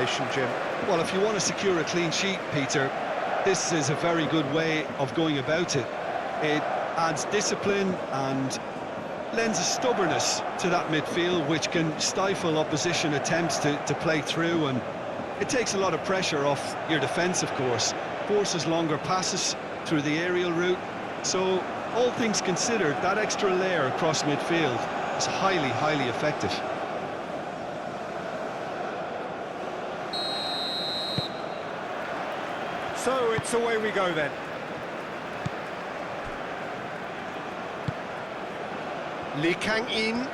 situation, Jim? Well, if you want to secure a clean sheet, Peter, this is a very good way of going about it. It adds discipline and lends a stubbornness to that midfield, which can stifle opposition attempts to play through, and it takes a lot of pressure off your defence, of course. Forces longer passes through the aerial route. So, all things considered, that extra layer across midfield is highly, highly effective. So it's away we go then. Lee Kang-in.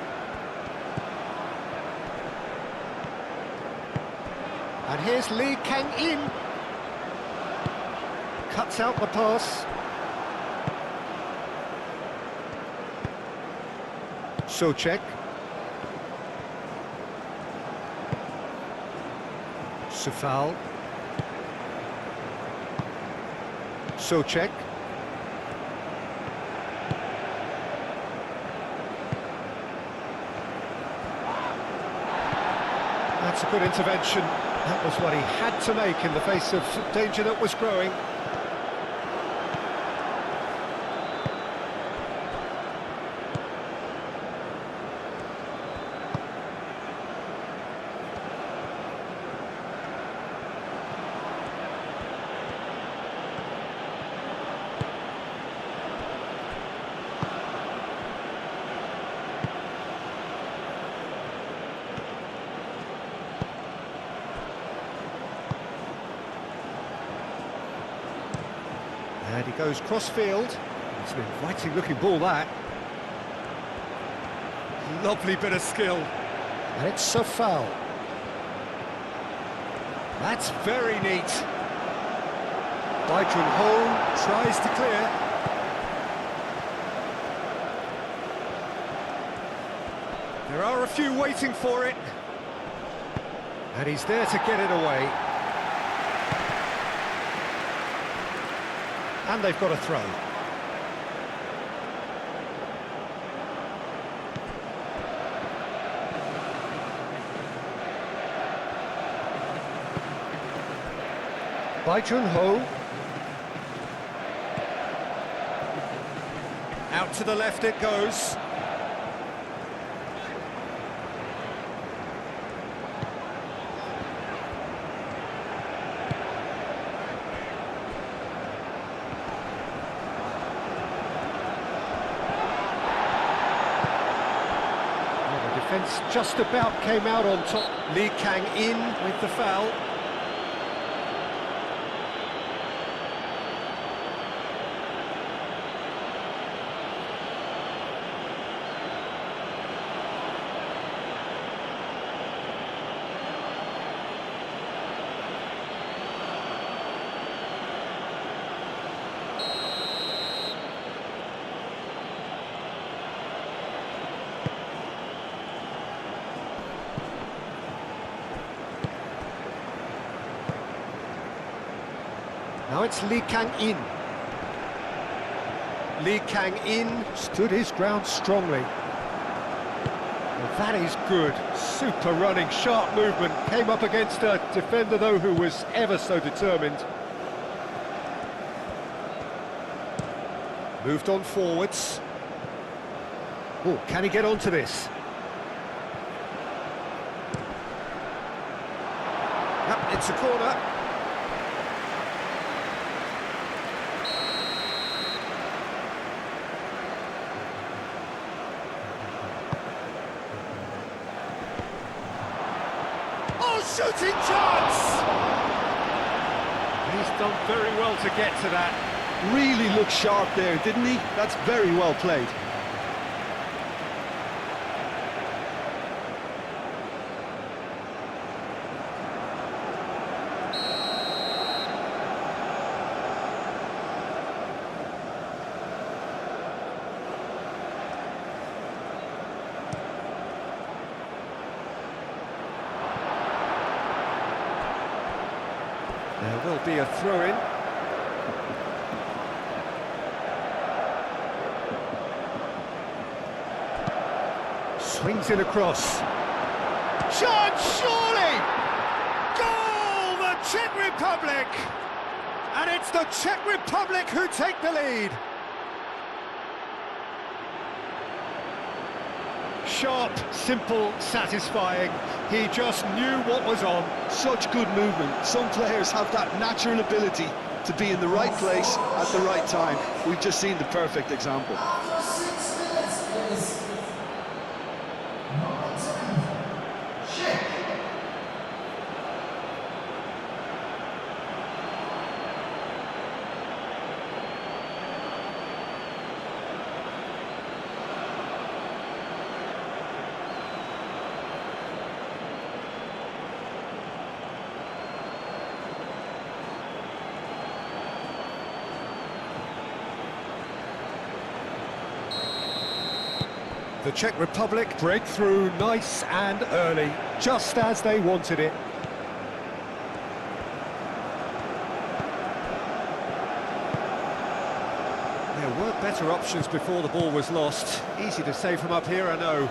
And here's Lee Kang-in. Cuts out the pass. Czech. Safal. Czech. That's a good intervention. That was what he had to make in the face of danger that was growing. And he goes cross-field. It's an inviting-looking ball, that. Lovely bit of skill. And it's a foul. That's very neat. Baijun Ho tries to clear. There are a few waiting for it. And he's there to get it away. And they've got a throw. Baijun Ho. Out to the left it goes. Defence just about came out on top. Lee Kang-in with the foul. Now it's Lee Kang-in. Lee Kang-in stood his ground strongly. Well, that is good. Super running, sharp movement. Came up against a defender, though, who was ever so determined. Moved on forwards. Oh, can he get onto this? Yep, it's a corner. Shooting chance! He's done very well to get to that. Really looked sharp there, didn't he? That's very well played. There will be a throw-in. Swings it across. Shot, surely! Goal! Czech Republic! And it's the Czech Republic who take the lead. Sharp, simple, satisfying. He just knew what was on. Such good movement. Some players have that natural ability to be in the right place at the right time. We've just seen the perfect example. The Czech Republic break through nice and early, just as they wanted it. There were better options before the ball was lost. Easy to say from up here, I know.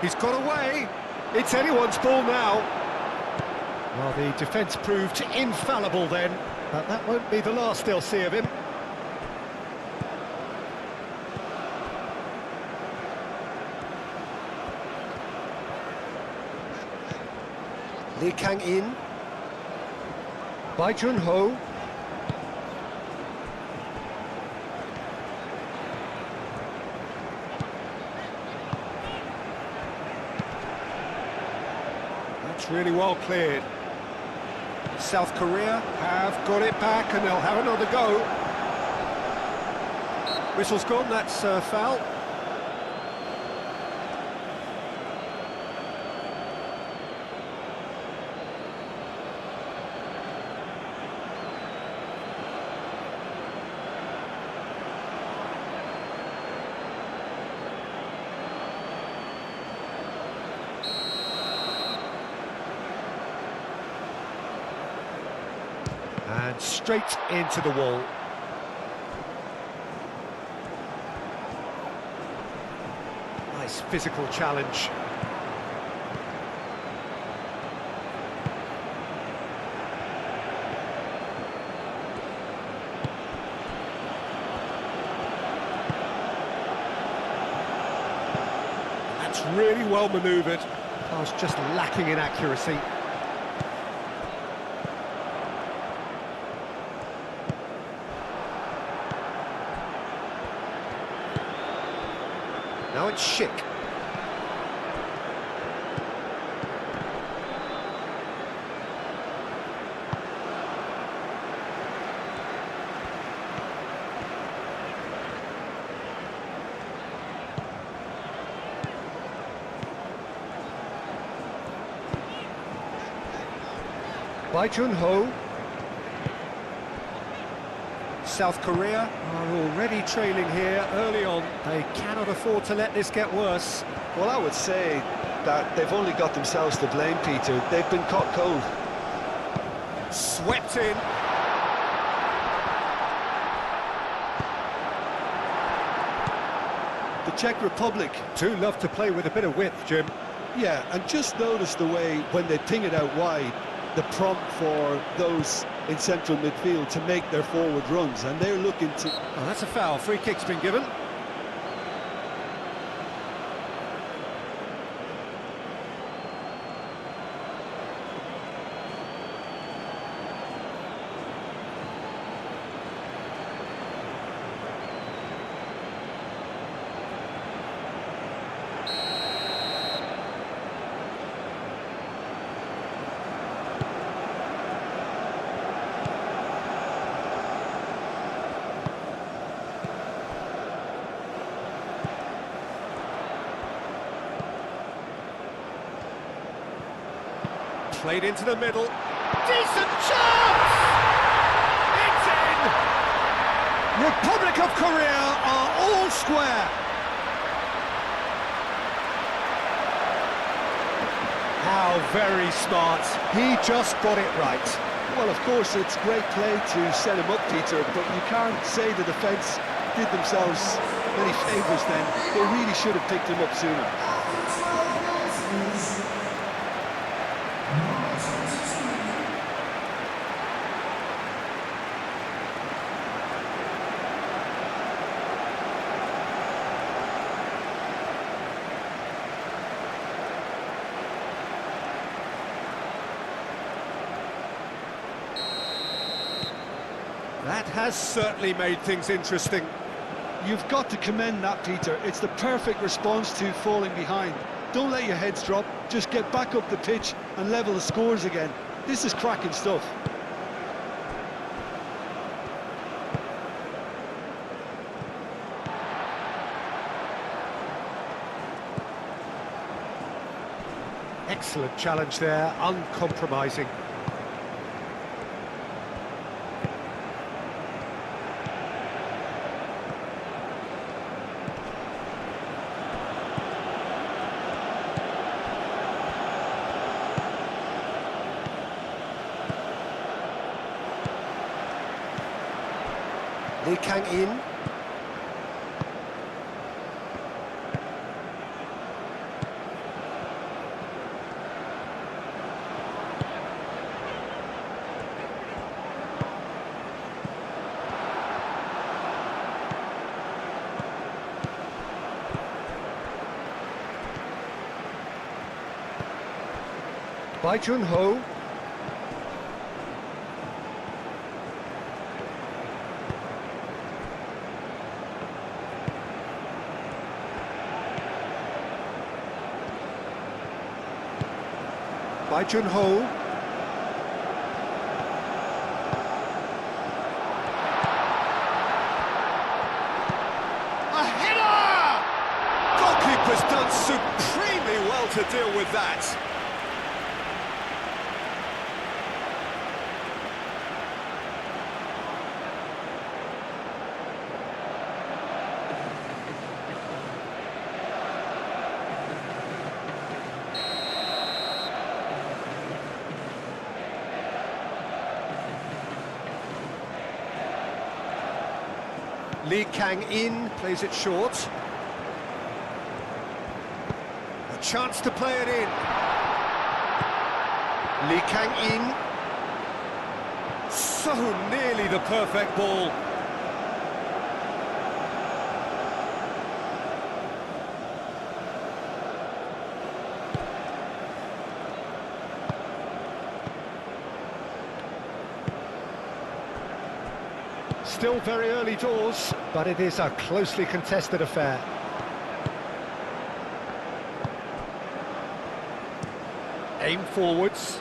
He's got away. It's anyone's ball now. Well, the defence proved infallible then. But that won't be the last they'll see of him. Lee Kang-in. Bai Jun-ho. That's really well cleared. South Korea have got it back and they'll have another go. Whistle's gone, that's a foul. And straight into the wall. Nice physical challenge. That's really well manoeuvred. I was just lacking in accuracy. Now it's Schick. Bai Jun-ho. South Korea are already trailing here early on. They cannot afford to let this get worse. Well, I would say that they've only got themselves to blame, Peter. They've been caught cold. Swept in. The Czech Republic Do love to play with a bit of width, Jim. Yeah, and just notice the way, when they ping it out wide, the prompt for those in central midfield to make their forward runs, and they're looking to... Oh, that's a foul. Free kick's been given. Played into the middle. Decent chance! It's in! Republic of Korea are all square. How very smart. He just got it right. Well, of course, it's great play to set him up, Peter, but you can't say the defence did themselves many favours then. They really should have picked him up sooner. That has certainly made things interesting. You've got to commend that, Peter. It's the perfect response to falling behind. Don't let your heads drop, just get back up the pitch and level the scores again. This is cracking stuff. Excellent challenge there, uncompromising. Lee Kang in. Bai Jun-ho. Bai Jun-ho. A header! Goalkeeper's done supremely well to deal with that. Lee Kang in, plays it short. A chance to play it in. Lee Kang in. So nearly the perfect ball. Still very early doors, but it is a closely contested affair. Aim forwards.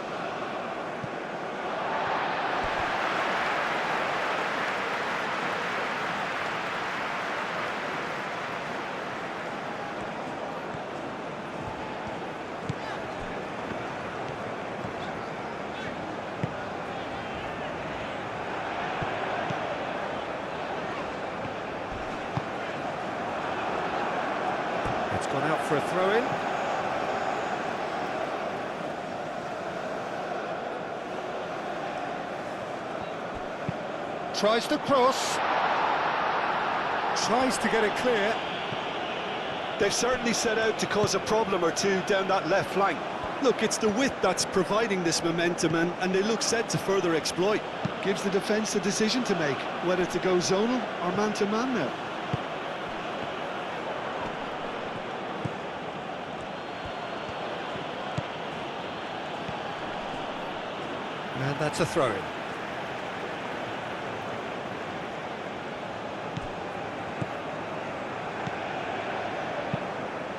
Gone out for a throw-in. Tries to cross. Tries to get it clear. They've certainly set out to cause a problem or two down that left flank. Look, it's the width that's providing this momentum, and they look set to further exploit. Gives the defence a decision to make, whether to go zonal or man-to-man now. And that's a throw-in.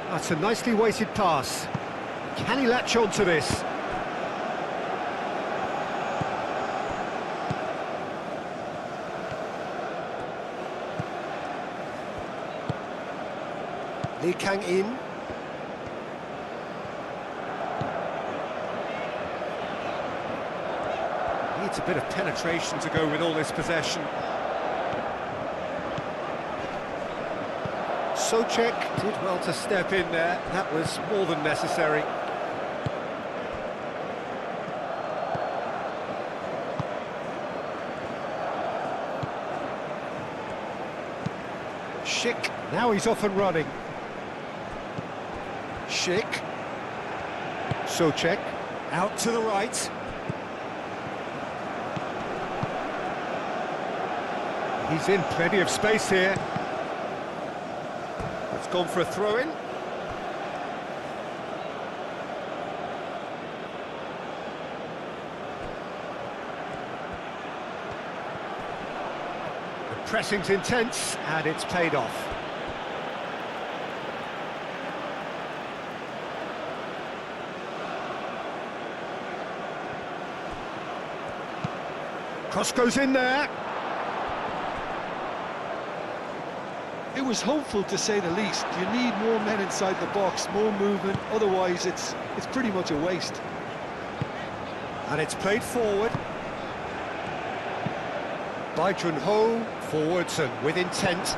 That's a nicely weighted pass. Can he latch on to this? Lee Kang in. Needs a bit of penetration to go with all this possession. Czech did well to step in there. That was more than necessary. Schick, now he's off and running. Schick. Czech, out to the right. He's in plenty of space here. It's gone for a throw-in. The pressing's intense, and it's paid off. Cross goes in there. It was hopeful, to say the least. You need more men inside the box, more movement, otherwise it's pretty much a waste. And it's played forward. By Ho, forwards and with intent.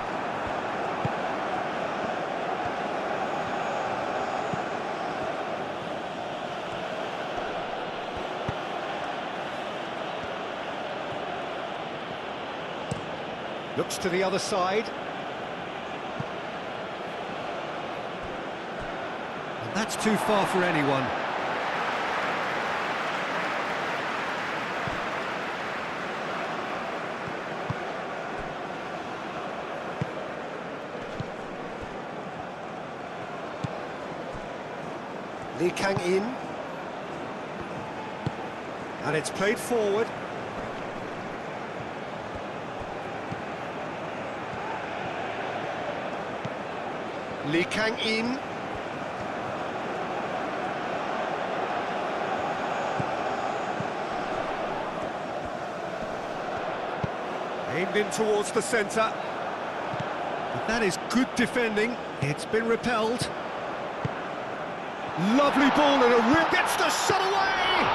Looks to the other side. And that's too far for anyone. Lee Kang in. And it's played forward. Lee Kang in. Aimed in towards the centre. But that is good defending. It's been repelled. Lovely ball and a rip. Gets the shot away!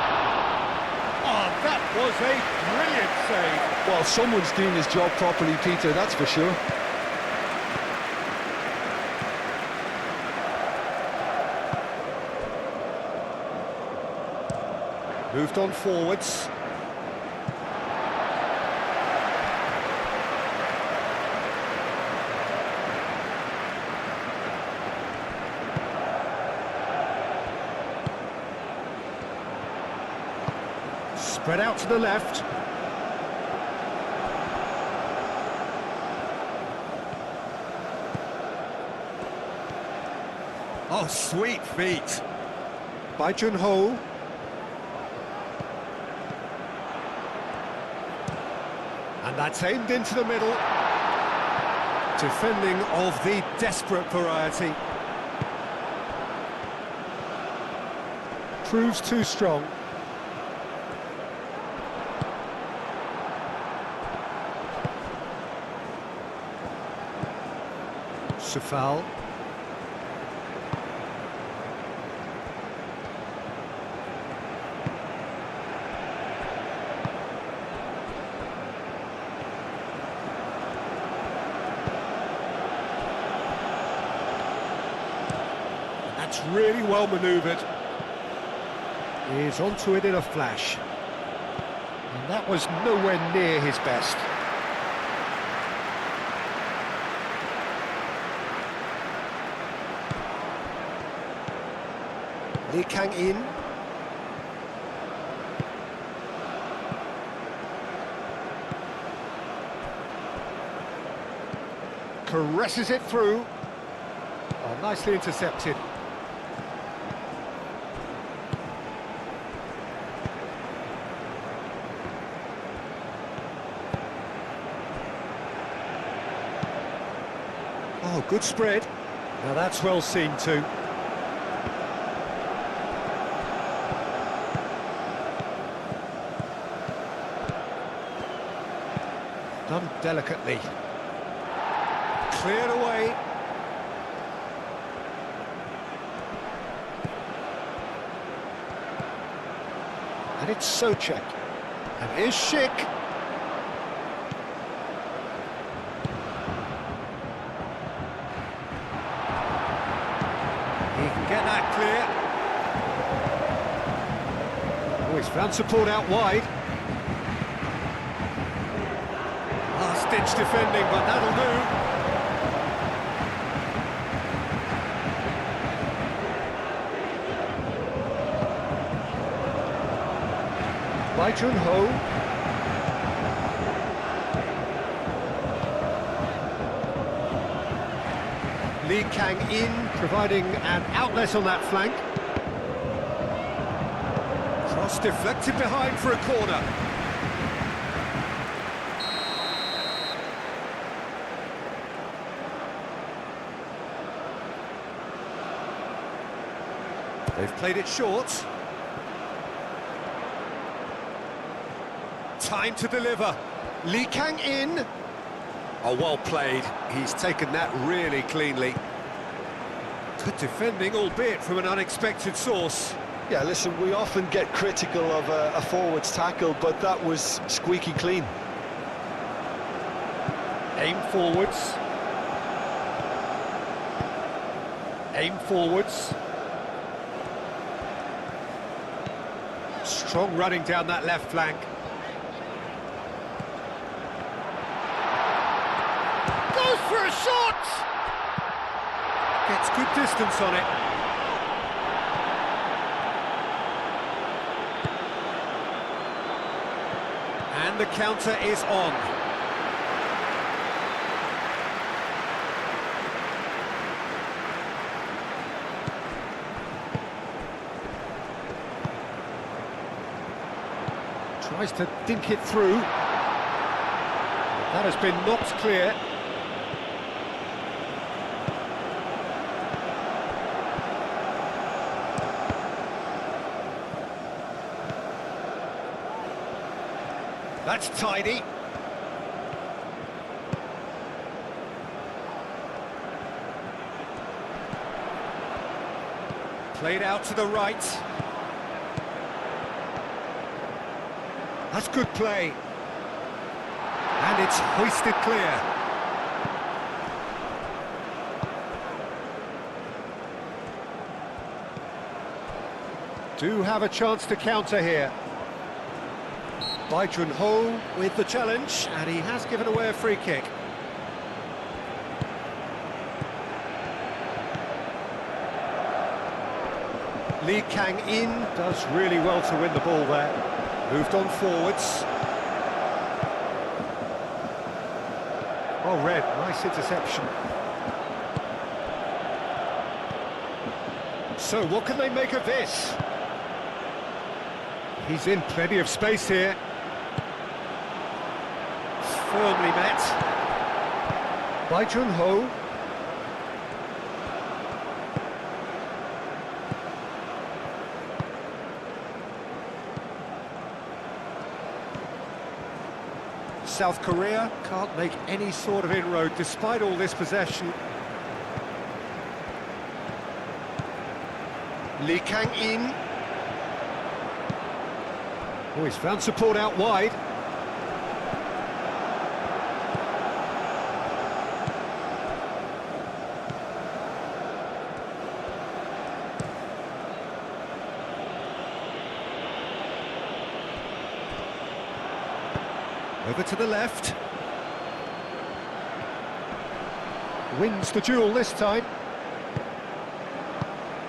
Oh, that was a brilliant save. Well, someone's doing his job properly, Peter, that's for sure. Moved on forwards. Spread out to the left. Oh, sweet feet. By Ho. And that's aimed into the middle. Defending of the desperate variety. Proves too strong. Foul. That's really well manoeuvred. He's onto it in a flash. And that was nowhere near his best. Lee Kang in. Caresses it through. Oh, nicely intercepted. Oh, good spread. Now that's well seen too. Done delicately. Cleared away. And it's Czech. And here's Schick. He can get that clear. Oh, he's found support out wide. Last-ditch defending, but that'll do. By Junho. Lee Kang in, providing an outlet on that flank. Cross deflected behind for a corner. They've played it short. Time to deliver. Lee Kang in. Oh, well played. He's taken that really cleanly. Good defending, albeit from an unexpected source. Yeah, listen, we often get critical of a forward's tackle, but that was squeaky clean. Aim forwards. Aim forwards. Strong running down that left flank. Goes for a shot! Gets good distance on it. And the counter is on. Tries to dink it through. That has been knocked clear. That's tidy. Played out to the right. That's good play. And it's hoisted clear. Do have a chance to counter here. Bai Junho with the challenge, and he has given away a free kick. Lee Kang in, does really well to win the ball there. Moved on forwards. Well read, nice interception. So what can they make of this? He's in plenty of space here. Firmly met. Bai Junho. South Korea can't make any sort of inroad despite all this possession. Lee Kang in. Oh, he's found support out wide. Over to the left. Wins the duel this time.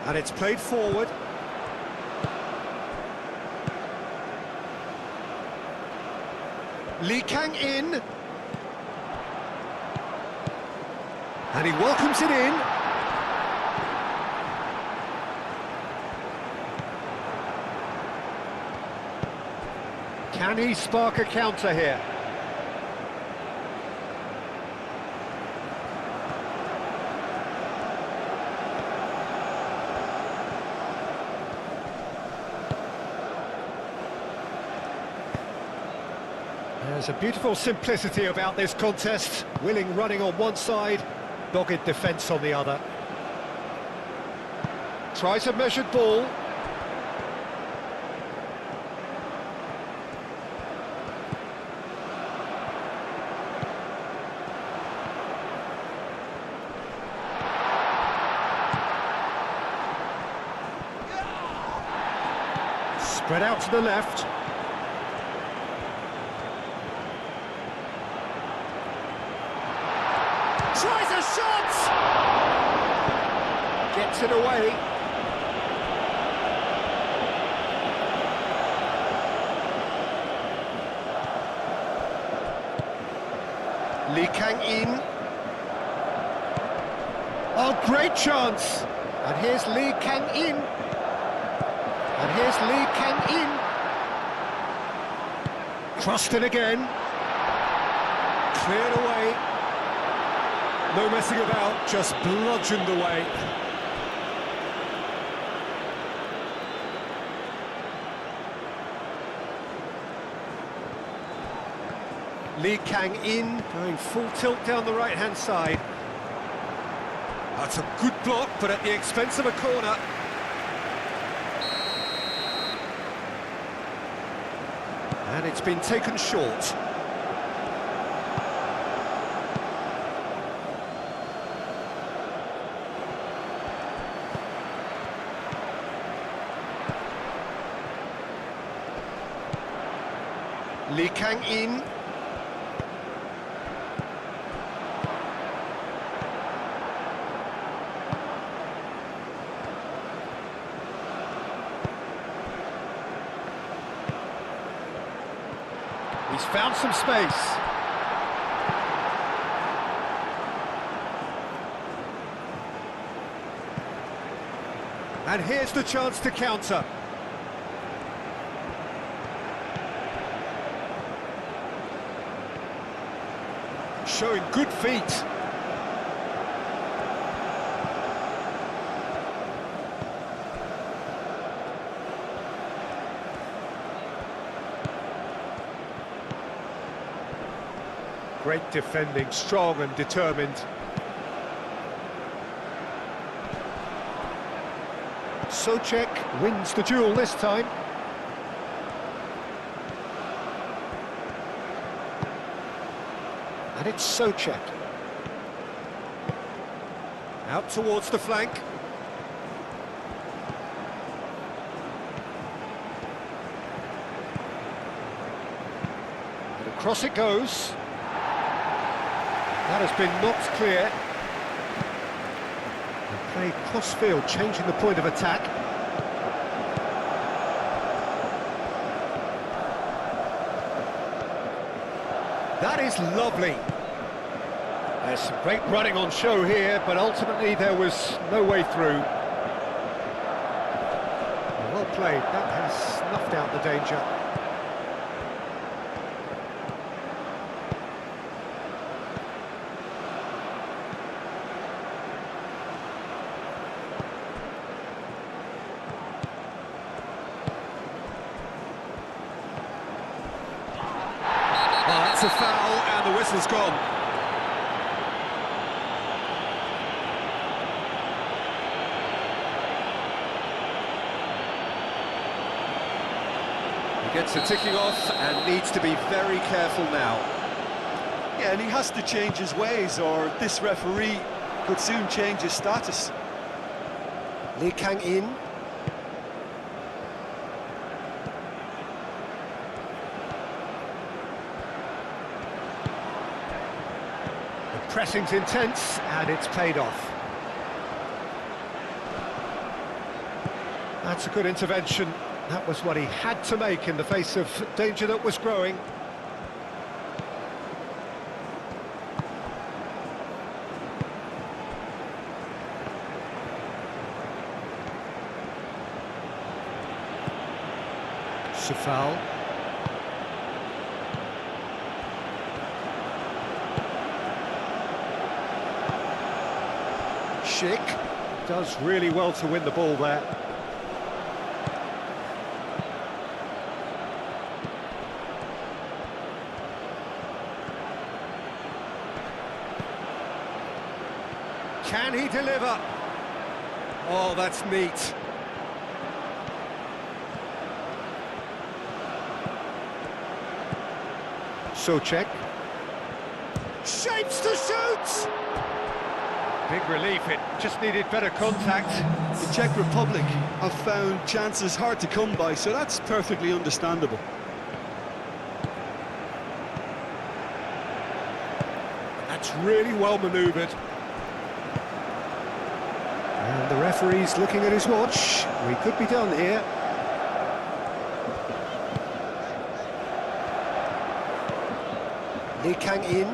And it's played forward. Lee Kang in. And he welcomes it in. Can he spark a counter here? There's a beautiful simplicity about this contest. Willing running on one side, dogged defence on the other. Tries a measured ball. Spread out to the left. Tries a shot! Gets it away. Lee Kang in. Oh, great chance! And here's Lee Kang in. And here's Lee Kang in. Crossed in again. Cleared away. No messing about, just bludgeoned away. Lee Kang in, going full tilt down the right-hand side. That's a good block, but at the expense of a corner. And it's been taken short. Lee Kang in. He's found some space. And here's the chance to counter. Showing good feet. Great defending, strong and determined. Czech wins the duel this time. And it's Czech. Out towards the flank. And across it goes. That has been knocked clear. And played cross-field, changing the point of attack. That is lovely. There's some great running on show here, but ultimately there was no way through. Well played, that has snuffed out the danger. It's a foul and the whistle's gone. He gets a ticking off and needs to be very careful now. Yeah, and he has to change his ways or this referee could soon change his status. Lee Kang in. Pressing's intense, and it's paid off. That's a good intervention. That was what he had to make in the face of danger that was growing. Foul. Schick does really well to win the ball there. Can he deliver? Oh, that's neat. Czech. Shapes to shoot! Big relief, it just needed better contact. The Czech Republic have found chances hard to come by, so that's perfectly understandable. That's really well manoeuvred. And the referee's looking at his watch. We could be done here. Lee Kang in.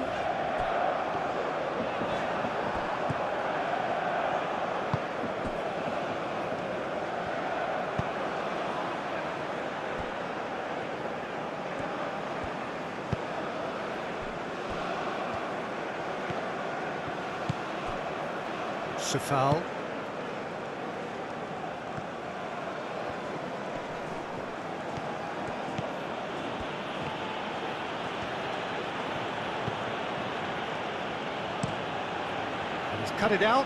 That's a foul. And he's cut it out.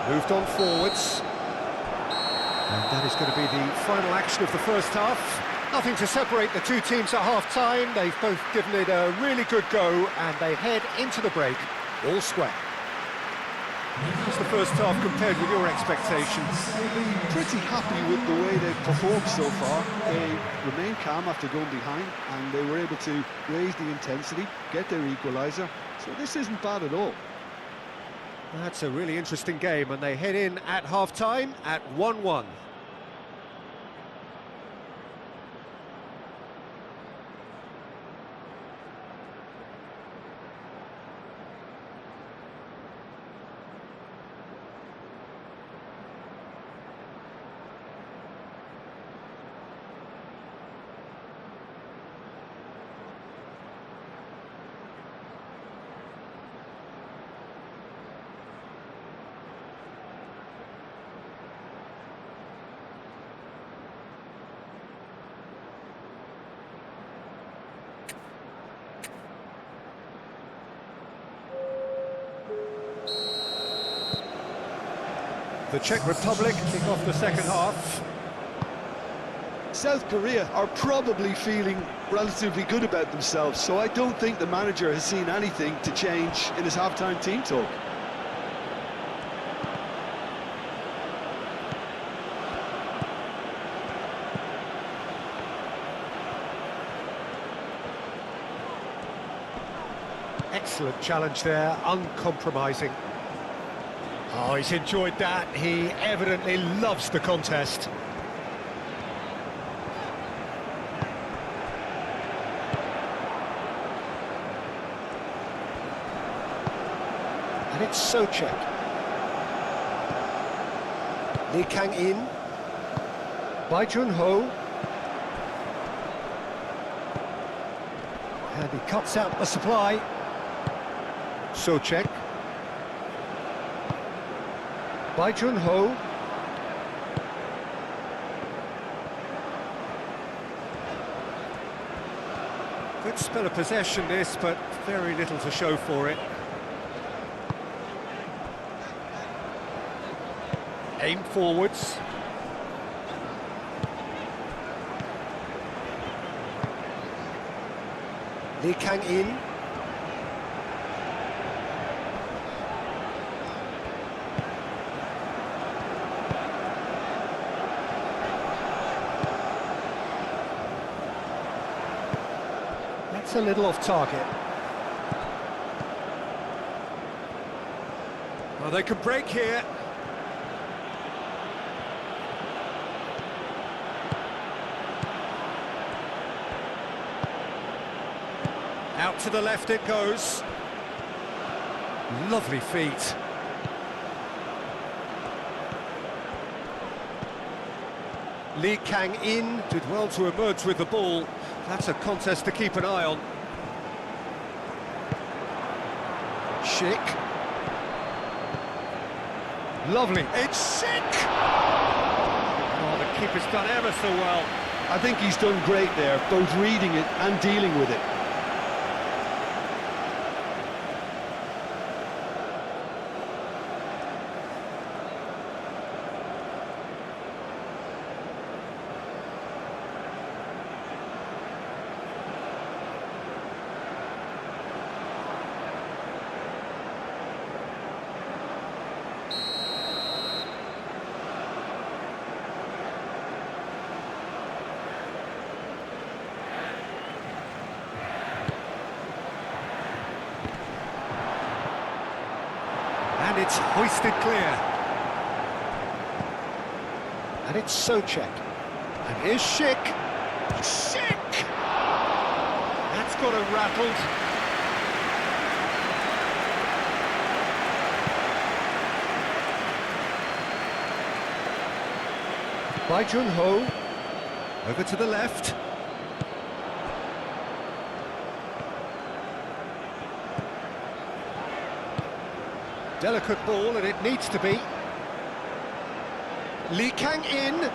Moved on forwards. And that is going to be the final action of the first half. Nothing to separate the two teams at half-time. They've both given it a really good go, and they head into the break all square. How's the first half compared with your expectations? Pretty happy with the way they've performed so far. They remained calm after going behind, and they were able to raise the intensity, get their equaliser. So this isn't bad at all. That's a really interesting game, and they head in at half-time at 1-1. The Czech Republic kick off the second half. South Korea are probably feeling relatively good about themselves, so I don't think the manager has seen anything to change in his half-time team talk. Excellent challenge there, uncompromising. Oh, he's enjoyed that. He evidently loves the contest. And it's Czech. Lee Kang-in. Bai Jun-ho. And he cuts out the supply. Czech. Bai Jun-ho. Good spell of possession this, but very little to show for it. Aim forwards. Lee Kang-in. That's a little off target. Well, they could break here. Out to the left it goes. Lovely feet. Lee Kang-in did well to emerge with the ball. That's a contest to keep an eye on. Schick. Lovely. It's Schick! Oh, the keeper's done ever so well. I think he's done great there, both reading it and dealing with it. And it's hoisted clear. And it's Czech. And here's Schick. Schick! That's got him rattled. Bai Jun-ho. Over to the left. Delicate ball, and it needs to be. Lee Kang in.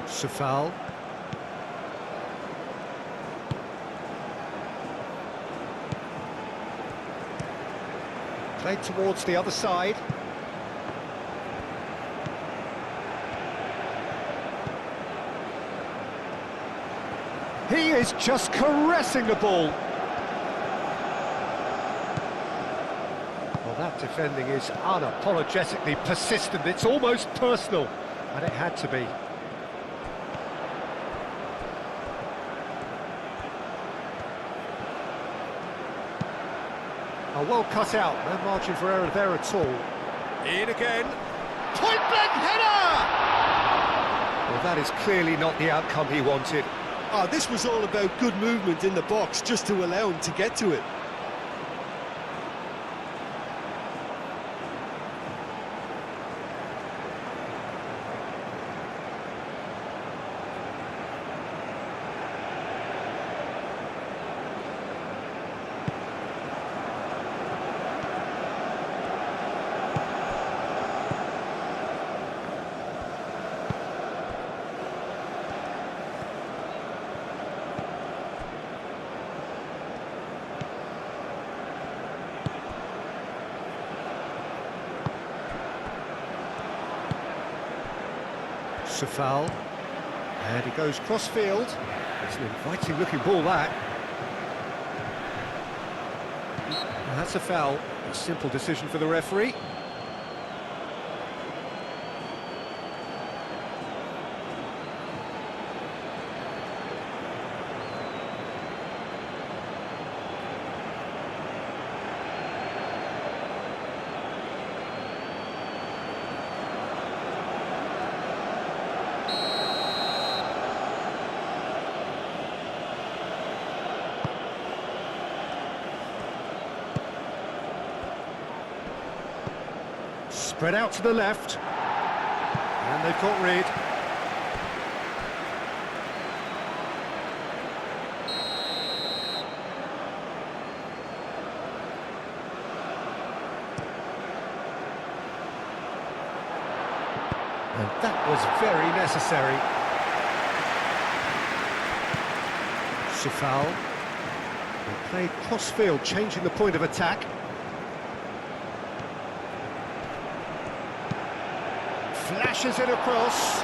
Safal. Played towards the other side. He is just caressing the ball. Well, that defending is unapologetically persistent. It's almost personal, and it had to be. Oh, well cut out, no margin for error there at all. In again, point-blank header! Well, that is clearly not the outcome he wanted. Oh, this was all about good movement in the box, just to allow him to get to it. Safal, and he goes cross-field. It's an inviting-looking ball, that. And that's a foul. A simple decision for the referee. Spread out to the left, and they've got rid. And that was very necessary. Safal, he played cross-field, changing the point of attack. Flashes it across.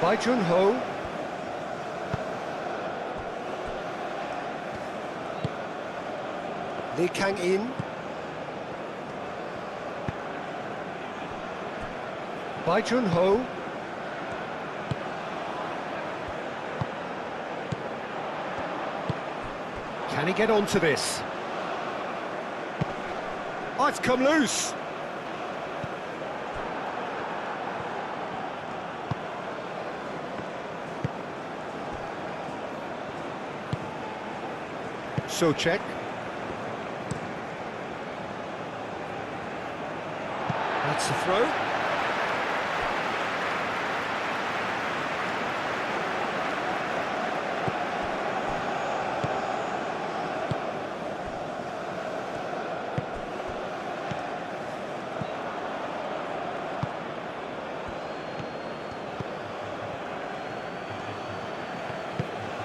By Jun-ho. Lee Kang in. By Jun-ho. Can he get onto this? Oh, it's come loose. Czech. That's the throw.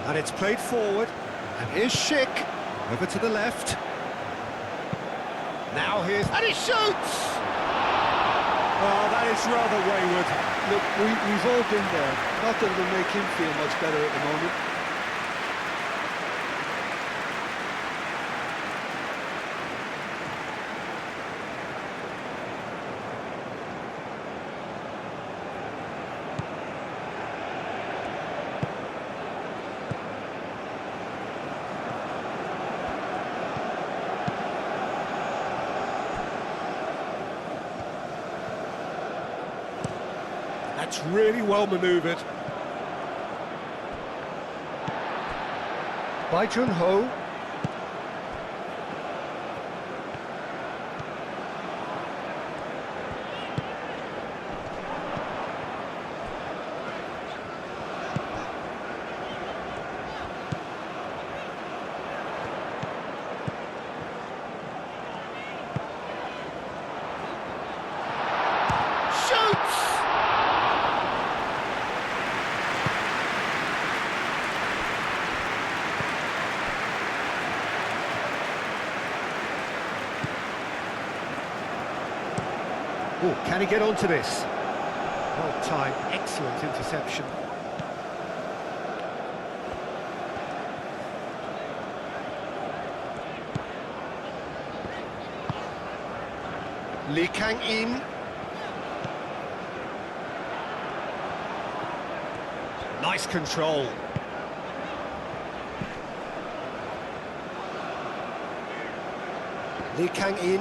And it's played forward, and here's Schick, over to the left. Now here's... and he shoots! Oh, that is rather wayward. Look, we've all been there. Not that it'll make him feel much better at the moment. That's really well manoeuvred. By Jun-ho. shoots! Oh, can he get onto this? Well timed, excellent interception. Lee Kang-in. Nice control. Lee Kang-in.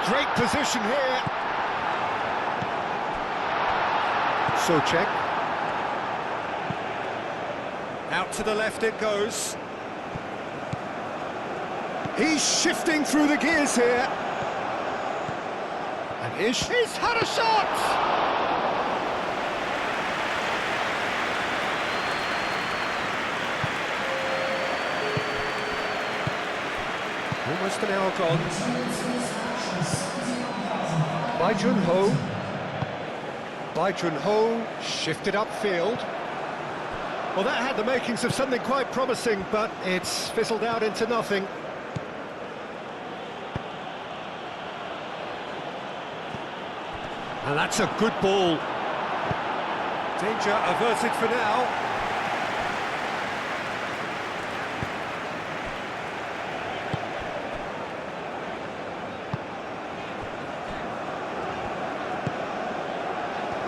Great position here. Czech. Out to the left it goes. He's shifting through the gears here. And he's had a shot! Almost an hour gone. Bai Junho shifted upfield. Well, that had the makings of something quite promising, but it's fizzled out into nothing. And that's a good ball. Danger averted for now.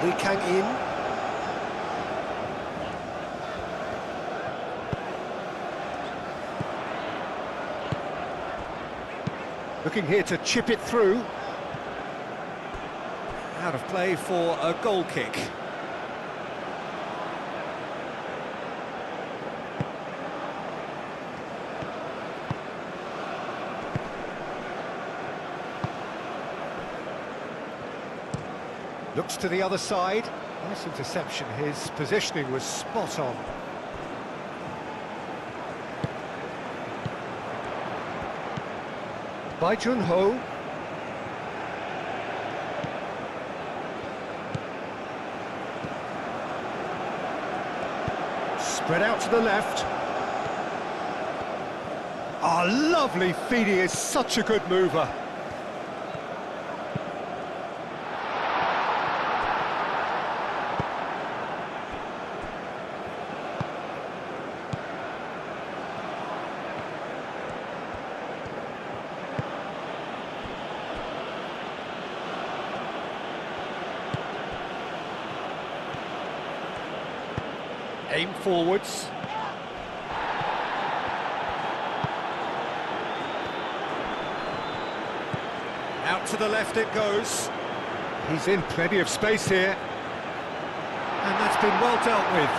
Lee Kang-in. Looking here to chip it through. Out of play for a goal kick. Looks to the other side. Nice interception. His positioning was spot on. Bai Junho. Spread out to the left. Ah, lovely feed. He is such a good mover. Aim forwards. Out to the left it goes. He's in plenty of space here. And that's been well dealt with.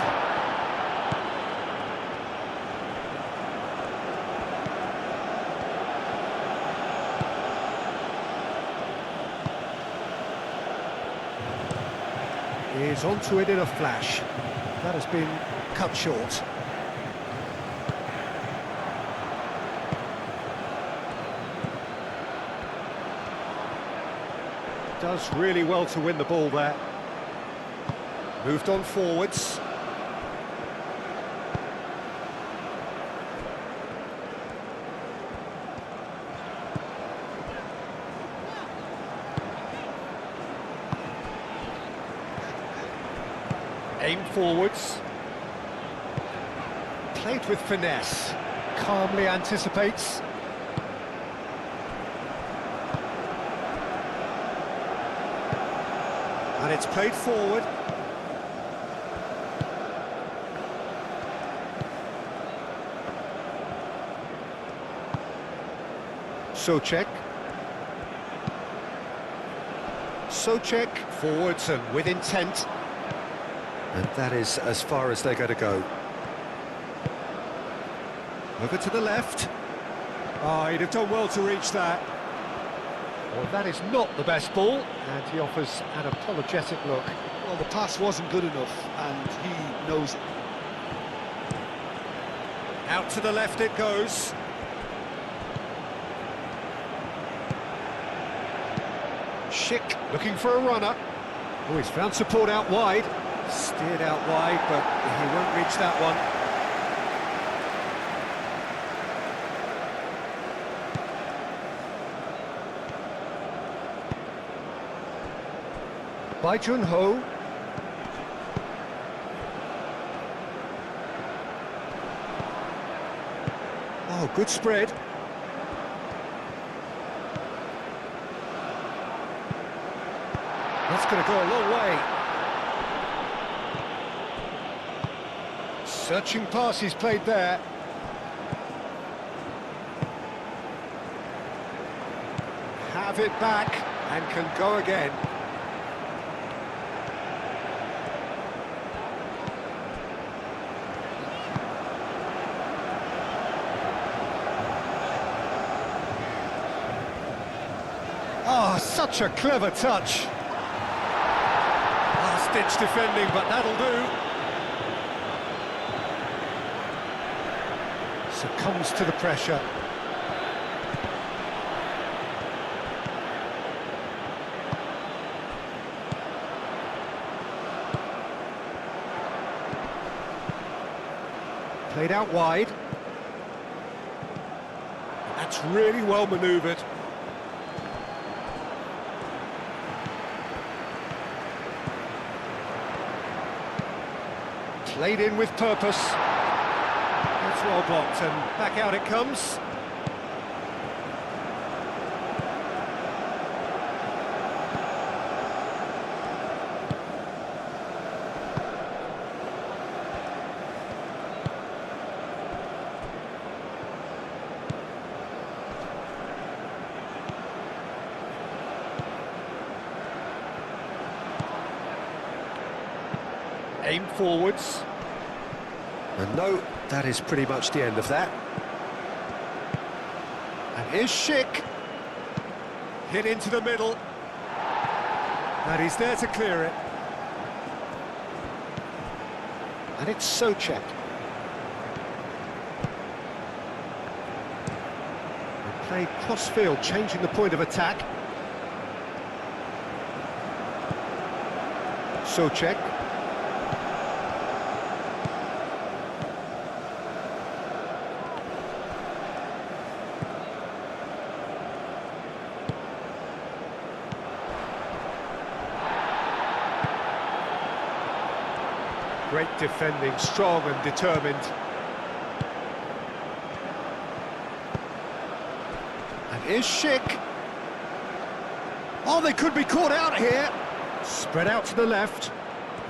He's onto it in a flash. That has been cut short. Does really well to win the ball there. Moved on forwards. Aim forwards. Played with finesse. Calmly anticipates. And it's played forward. Czech forwards and with intent. And that is as far as they're going to go. Over to the left. Oh, he'd have done well to reach that. Well, that is not the best ball, and he offers an apologetic look. Well, the pass wasn't good enough, and he knows it. Out to the left it goes. Schick looking for a runner. Oh, he's found support out wide. Steered out wide, but he won't reach that one. By Jun-ho. Oh, good spread. That's going to go a long way. Searching pass he's played there. Have it back and can go again. Oh, such a clever touch. Last-ditch defending, but that'll do. Succumbs to the pressure. Played out wide. That's really well manoeuvred. Played in with purpose. That's well blocked, and back out it comes. Aim forwards. And no, that is pretty much the end of that. And here's Schick. Hit into the middle. And he's there to clear it. And it's Czech. They play cross-field, changing the point of attack. Czech. Great defending, strong and determined. And here's Schick. Oh, they could be caught out here. Spread out to the left.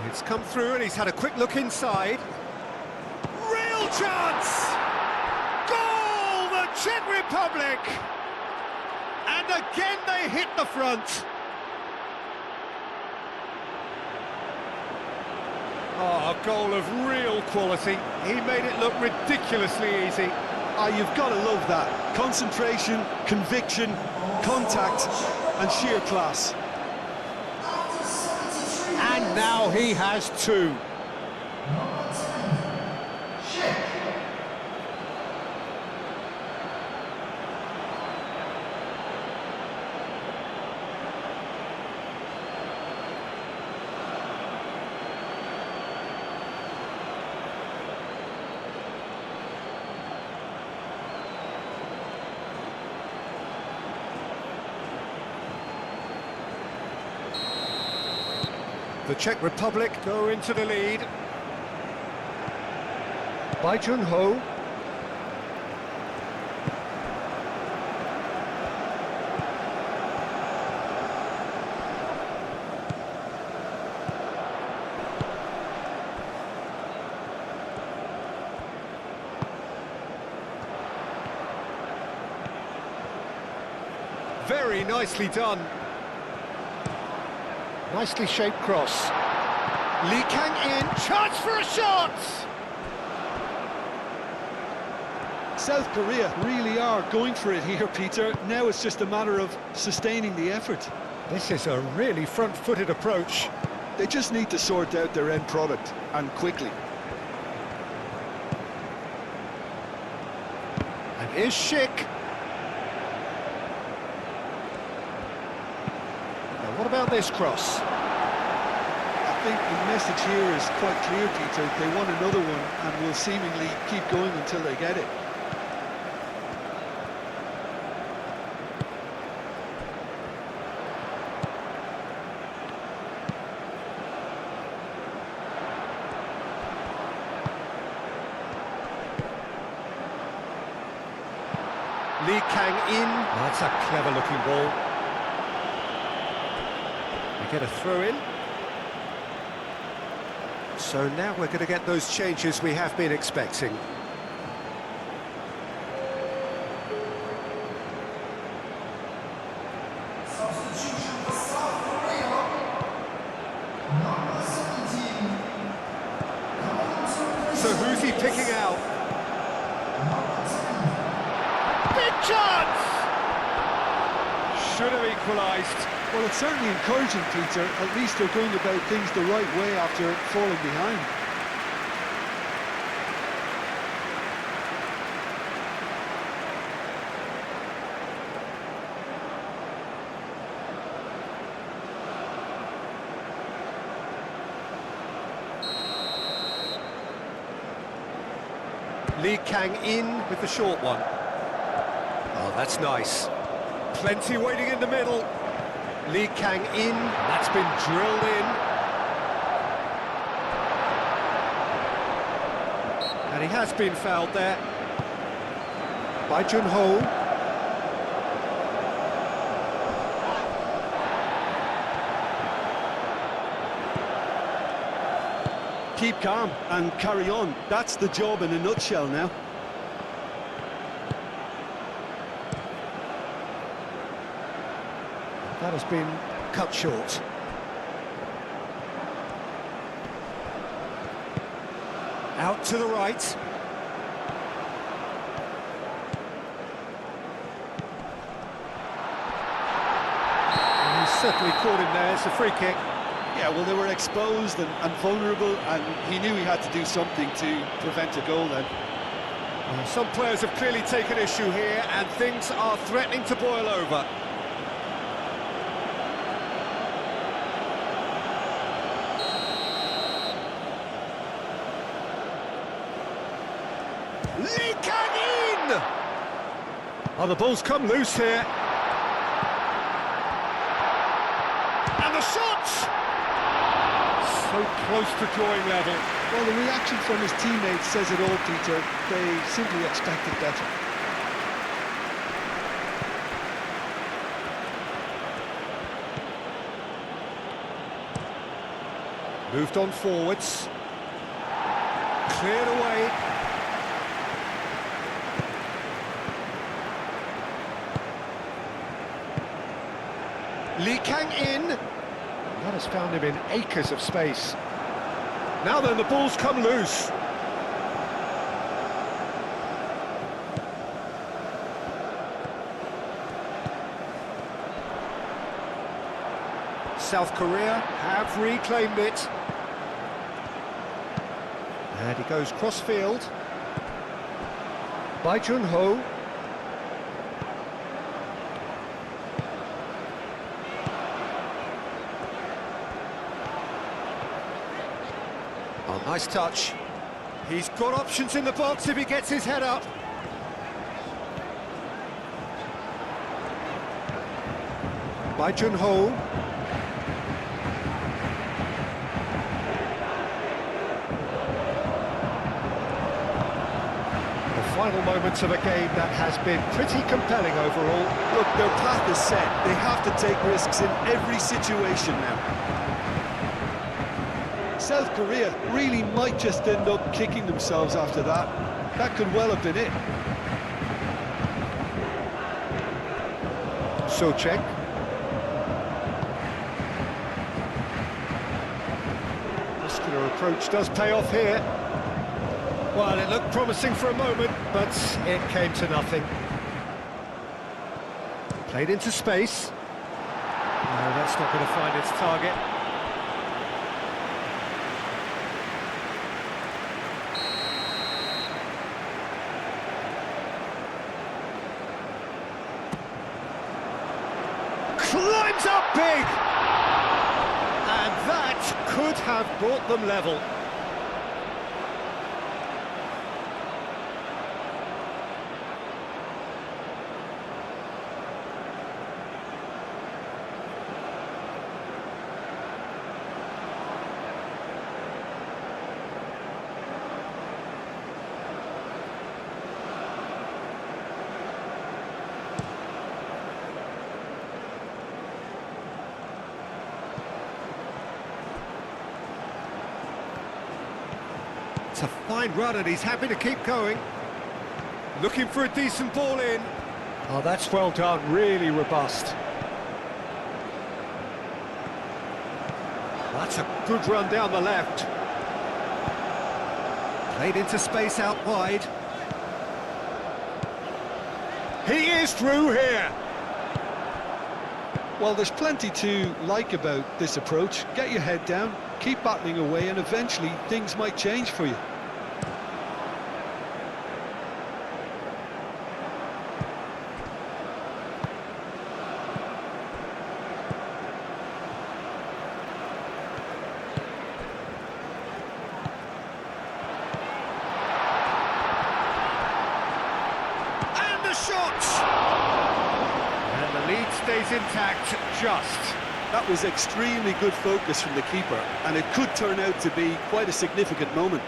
It's come through and he's had a quick look inside. Real chance! Goal, the Czech Republic! And again they hit the front. Oh, a goal of real quality. He made it look ridiculously easy. Ah, you've got to love that. Concentration, conviction, contact, and sheer class. And now he has two. The Czech Republic go into the lead. By Jun-ho. Very nicely done. Nicely shaped cross. Lee Kang in, chance for a shot! South Korea really are going for it here, Peter. Now it's just a matter of sustaining the effort. This is a really front-footed approach. They just need to sort out their end product, and quickly. Here's Schick. Now, what about this cross? I think the message here is quite clear, Peter. They want another one and will seemingly keep going until they get it. Lee Kang in. Oh, that's a clever-looking ball. We get a throw-in. So now we're going to get those changes we have been expecting. So who's he picking out? Big chance! Should have equalised. Well, it's certainly encouraging, Peter. At least they're going about things the right way after falling behind. Lee Kang in with the short one. Oh, that's nice. Plenty waiting in the middle. Lee Kang in, that's been drilled in. And he has been fouled there. By Junho. Keep calm and carry on. That's the job in a nutshell now. That has been cut short. Out to the right. And he's certainly caught him there. It's a free kick. Yeah, well, they were exposed and vulnerable, and he knew he had to do something to prevent a goal then. Some players have clearly taken issue here, and things are threatening to boil over. Lee Kang in! Oh, the ball's come loose here. And the shot! So close to drawing level. Well, the reaction from his teammates says it all, Peter. They simply expected better. Moved on forwards. Cleared away. Lee Kang in. That has found him in acres of space. Now then, the ball's come loose. South Korea have reclaimed it. And he goes cross-field. By Junho. Oh, nice touch. He's got options in the box if he gets his head up. By Junho. The final moments of a game that has been pretty compelling overall. Look, their path is set. They have to take risks in every situation now. South Korea really might just end up kicking themselves after that. That could well have been it. So Czech. Muscular approach does pay off here. Well, it looked promising for a moment, but it came to nothing. Played into space. No, that's not going to find its target. Ends up big! And that could have brought them level. It's a fine run and he's happy to keep going. Looking for a decent ball in. Oh, that's well done, really robust. That's a good run down the left. Played into space out wide. He is through here. Well, there's plenty to like about this approach. Get your head down, keep battling away, and eventually things might change for you. And the shot! And the lead stays intact, just. That was extremely good focus from the keeper, and it could turn out to be quite a significant moment.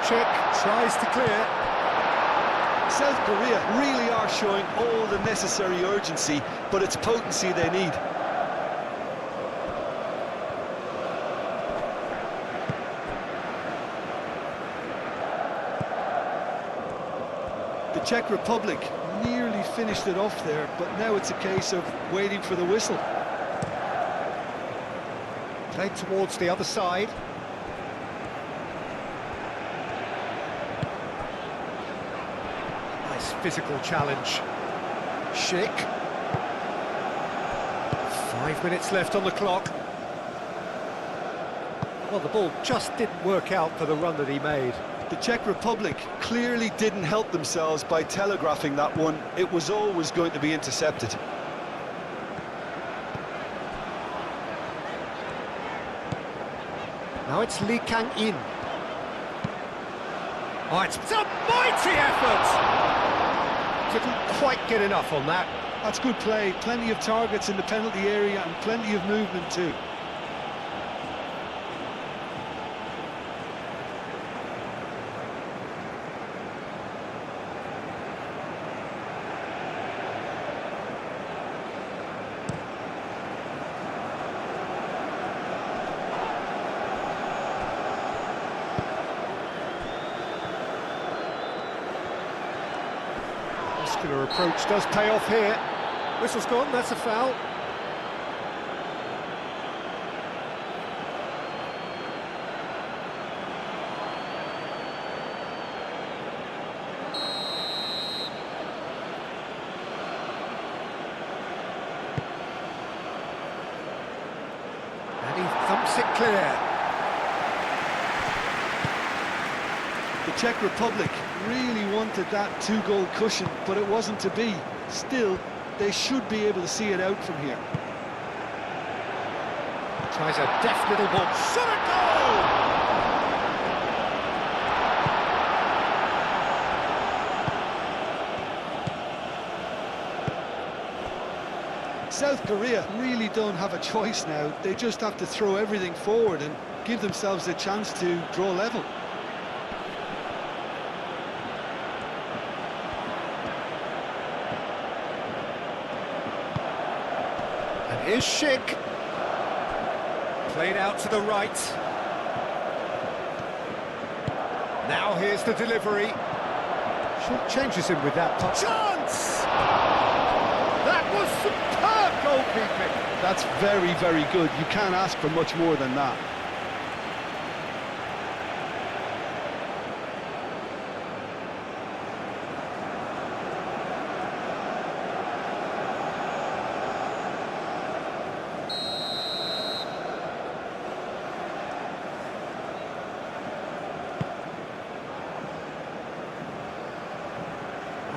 Czech tries to clear. South Korea really are showing all the necessary urgency, but it's potency they need. The Czech Republic nearly finished it off there, but now it's a case of waiting for the whistle. Played towards the other side. Nice physical challenge. Schick. 5 minutes left on the clock. Well, the ball just didn't work out for the run that he made. The Czech Republic clearly didn't help themselves by telegraphing that one. It was always going to be intercepted. Now it's Lee Kang-in. Oh, it's a mighty effort! Couldn't quite get enough on that. That's good play. Plenty of targets in the penalty area and plenty of movement too. Muscular approach does pay off here. Whistle's gone, that's a foul. And he thumps it clear. The Czech Republic really wanted that two-goal cushion, but it wasn't to be. Still, they should be able to see it out from here. Tries a deft little ball. Shot a goal! South Korea really don't have a choice now. They just have to throw everything forward and give themselves a chance to draw level. And here's Schick. Played out to the right. Now here's the delivery. Short changes him with that touch. Chance! That was superb goalkeeping. That's very, very good. You can't ask for much more than that.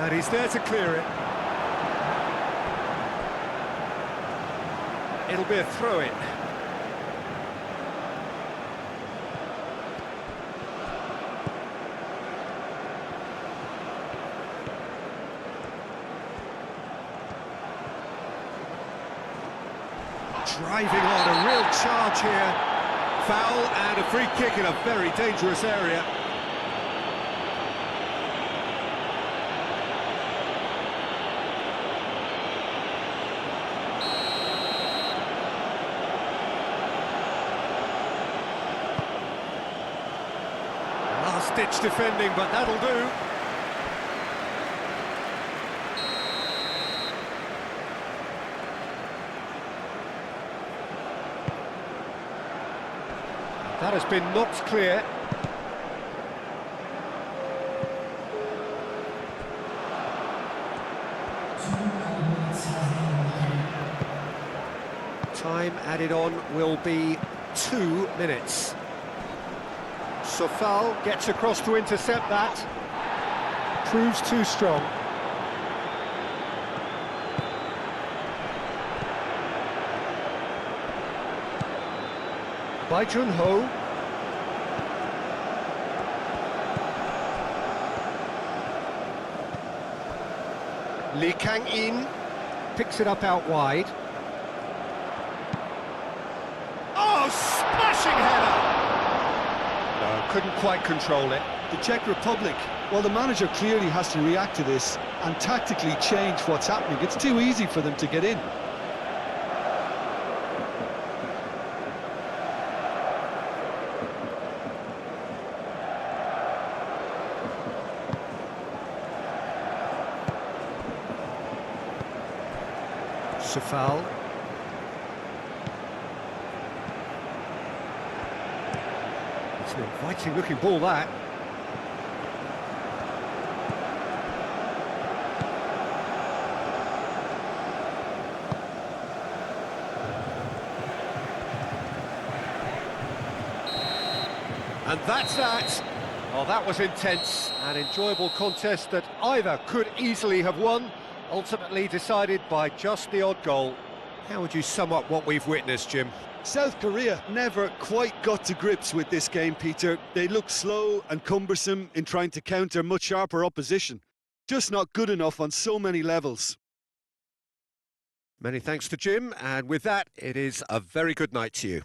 And he's there to clear it. It'll be a throw-in. Driving on, a real charge here. Foul and a free kick in a very dangerous area. Last-ditch defending, but that'll do. That has been knocked clear. Time added on will be 2 minutes. Sofal gets across to intercept that. Proves too strong. By Junho. Lee Kang-in picks it up out wide. Oh, smashing header! No, couldn't quite control it. The Czech Republic, well, the manager clearly has to react to this and tactically change what's happening. It's too easy for them to get in. Sofal. It's an inviting looking ball, that. And that's that. Oh, that was intense. An enjoyable contest that either could easily have won, ultimately decided by just the odd goal. How would you sum up what we've witnessed, Jim? South Korea never quite got to grips with this game, Peter. They looked slow and cumbersome in trying to counter much sharper opposition. Just not good enough on so many levels. Many thanks to Jim, and with that, it is a very good night to you.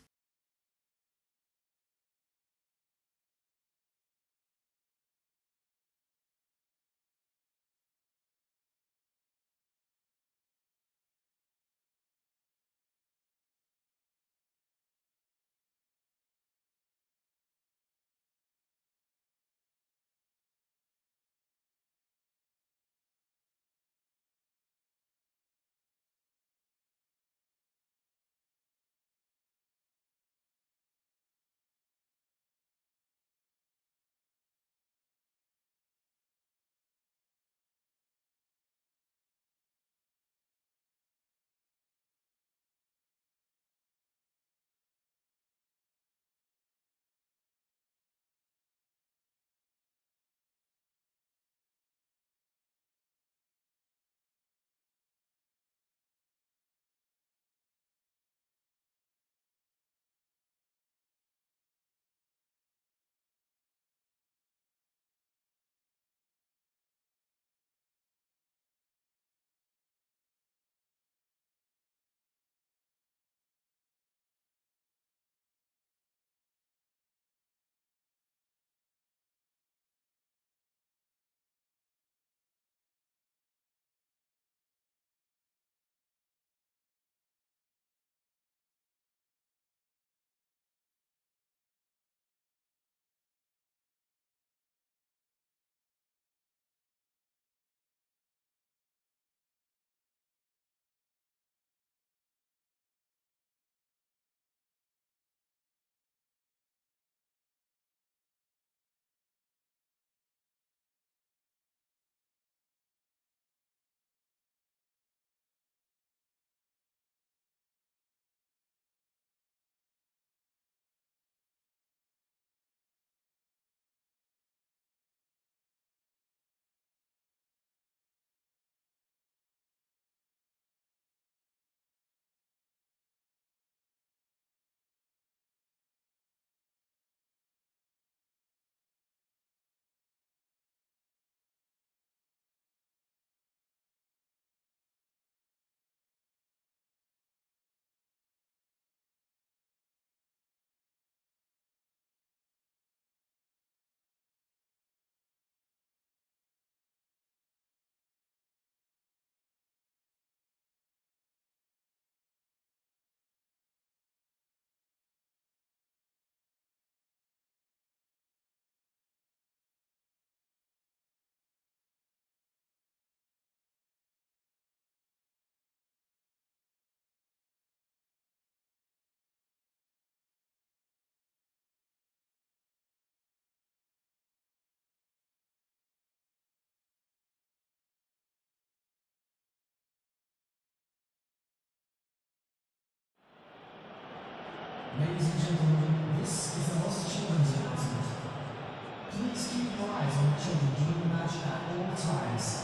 times.